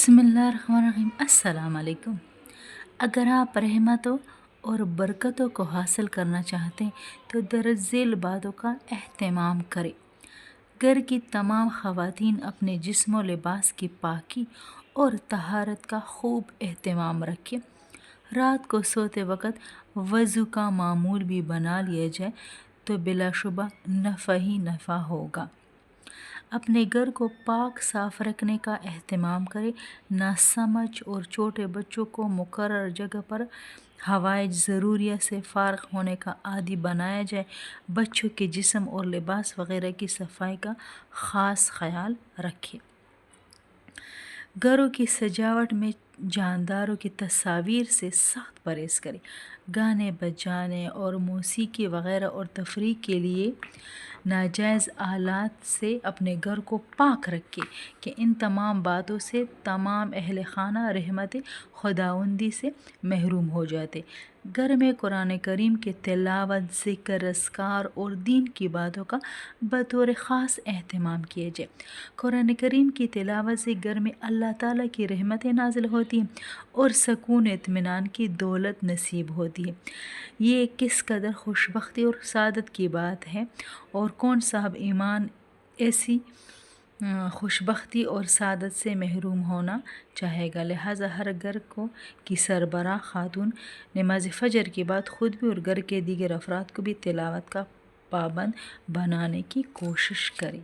बिस्मिल्लाहिर्रहमानिर्रहीम। अस्सलाम वालेकुम। अगर आप रहमतों और बरकतों को हासिल करना चाहते हैं तो दरअसल बातों का एहतमाम करें। घर की तमाम ख़वातीन अपने जिस्म व लिबास की पाकी और तहारत का खूब एहतमाम रखें। रात को सोते वक़्त वज़ू का मामूल भी बना लिया जाए तो बिलाशुबा नफ़ा ही नफ़ा होगा। अपने घर को पाक साफ़ रखने का एहतमाम करें। नासमझ और छोटे बच्चों को मुकर्रर जगह पर हवाइज ज़रूरिया से फ़ारिग होने का आदी बनाया जाए। बच्चों के जिस्म और लिबास वगैरह की सफाई का ख़ास ख्याल रखें। घरों की सजावट में जानदारों की तस्वीर से सख्त परहेज़ करें। गाने बजाने और मौसीकी वगैरह और तफरीह के लिए नाजायज़ आलात से अपने घर को पाक रखें कि इन तमाम बातों से तमाम अहल खाना रहमत खुदावंदी से महरूम हो जाते। घर में कुरान करीम के तिलावत, ज़िक्र, अस्कार और दीन की बातों का बतौर ख़ास एहतमाम किया जाए। कुरान करीम की तिलावत से घर में अल्लाह ताला की रहमतें नाज़िल होती हैं और सकून इत्मीनान की दौलत नसीब होती है। ये किस कदर खुशबख्ती और सादत की बात है और कौन साहब ईमान ऐसी खुशबख्ती और सादत से महरूम होना चाहेगा। लिहाजा हर घर को की सरबराह खातून नमाज फ़जर के बाद ख़ुद भी और घर के दीगर अफराद को भी तिलावत का पाबंद बनाने की कोशिश करें।